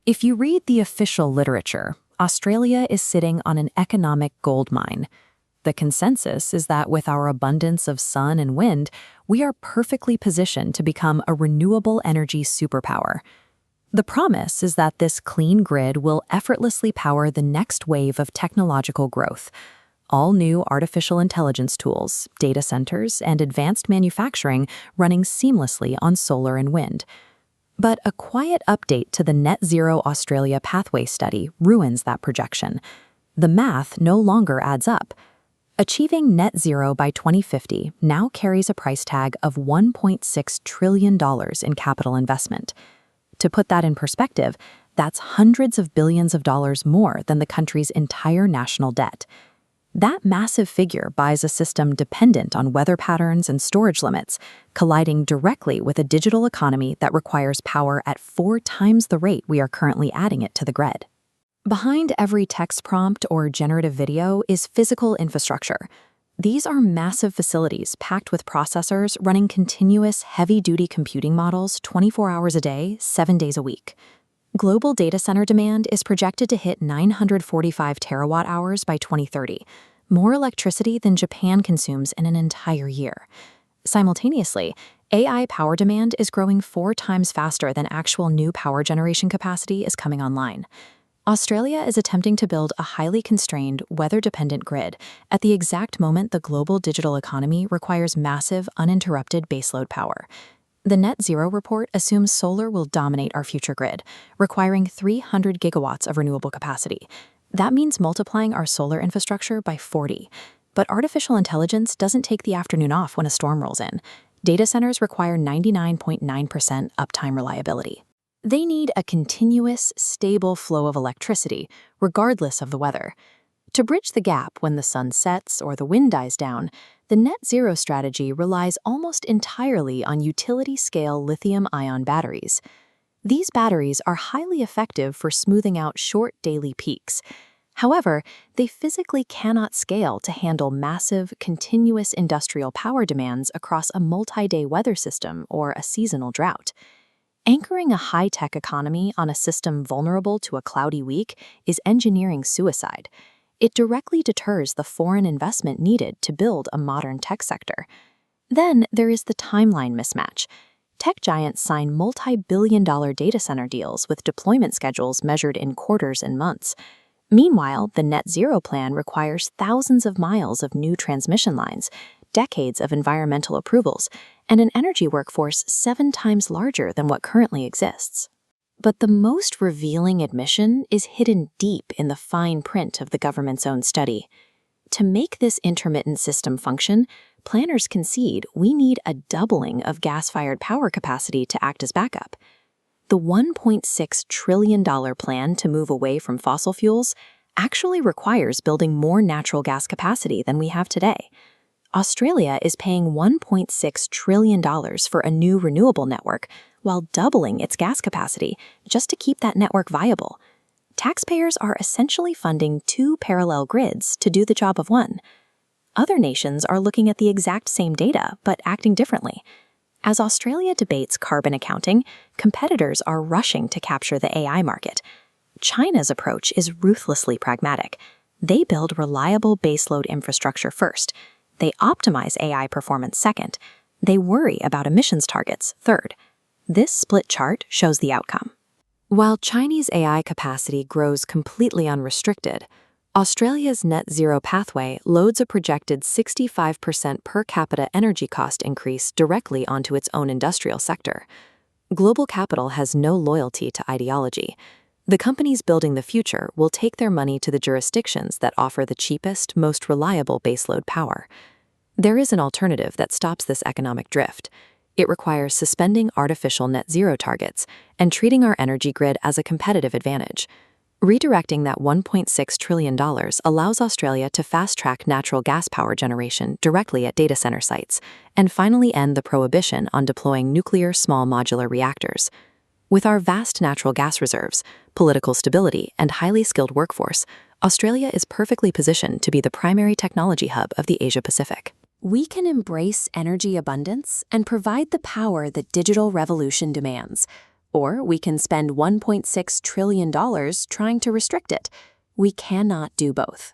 If you read the official literature, Australia is sitting on an economic gold mine. The consensus is that with our abundance of sun and wind, we are perfectly positioned to become a renewable energy superpower. The promise is that this clean grid will effortlessly power the next wave of technological growth. All new artificial intelligence tools, data centers, and advanced manufacturing running seamlessly on solar and wind. But a quiet update to the Net Zero Australia Pathway Study ruins that projection. The math no longer adds up. Achieving net zero by 2050 now carries a price tag of $1.6 trillion in capital investment. To put that in perspective, that's hundreds of billions of dollars more than the country's entire national debt. That massive figure buys a system dependent on weather patterns and storage limits, colliding directly with a digital economy that requires power at 4 times the rate we are currently adding it to the grid. Behind every text prompt or generative video is physical infrastructure. These are massive facilities packed with processors running continuous, heavy-duty computing models 24 hours a day, 7 days a week. Global data center demand is projected to hit 945 terawatt-hours by 2030, more electricity than Japan consumes in an entire year. Simultaneously, AI power demand is growing 4 times faster than actual new power generation capacity is coming online. Australia is attempting to build a highly constrained, weather-dependent grid at the exact moment the global digital economy requires massive, uninterrupted baseload power. The Net Zero report assumes solar will dominate our future grid, requiring 300 gigawatts of renewable capacity. That means multiplying our solar infrastructure by 40. But artificial intelligence doesn't take the afternoon off when a storm rolls in. Data centers require 99.9% uptime reliability. They need a continuous, stable flow of electricity, regardless of the weather. To bridge the gap when the sun sets or the wind dies down, the net zero strategy relies almost entirely on utility-scale lithium-ion batteries. These batteries are highly effective for smoothing out short daily peaks. However, they physically cannot scale to handle massive, continuous industrial power demands across a multi-day weather system or a seasonal drought. Anchoring a high-tech economy on a system vulnerable to a cloudy week is engineering suicide. It directly deters the foreign investment needed to build a modern tech sector. Then there is the timeline mismatch. Tech giants sign multi-billion-dollar data center deals with deployment schedules measured in quarters and months. Meanwhile, the net zero plan requires thousands of miles of new transmission lines, decades of environmental approvals, and an energy workforce 7 times larger than what currently exists. But the most revealing admission is hidden deep in the fine print of the government's own study. To make this intermittent system function, planners concede we need a doubling of gas-fired power capacity to act as backup. The $1.6 trillion plan to move away from fossil fuels actually requires building more natural gas capacity than we have today. Australia is paying $1.6 trillion for a new renewable network while doubling its gas capacity just to keep that network viable. Taxpayers are essentially funding 2 parallel grids to do the job of one. Other nations are looking at the exact same data but acting differently. As Australia debates carbon accounting, competitors are rushing to capture the AI market. China's approach is ruthlessly pragmatic. They build reliable baseload infrastructure first. They optimize AI performance second. They worry about emissions targets third. This split chart shows the outcome. While Chinese AI capacity grows completely unrestricted, Australia's net zero pathway loads a projected 65% per capita energy cost increase directly onto its own industrial sector. Global capital has no loyalty to ideology. The companies building the future will take their money to the jurisdictions that offer the cheapest, most reliable baseload power. There is an alternative that stops this economic drift. It requires suspending artificial net zero targets and treating our energy grid as a competitive advantage. Redirecting that $1.6 trillion allows Australia to fast-track natural gas power generation directly at data center sites and finally end the prohibition on deploying nuclear small modular reactors. With our vast natural gas reserves, political stability, and highly skilled workforce, Australia is perfectly positioned to be the primary technology hub of the Asia-Pacific. We can embrace energy abundance and provide the power that digital revolution demands, Or we can spend $1.6 trillion trying to restrict it. We cannot do both.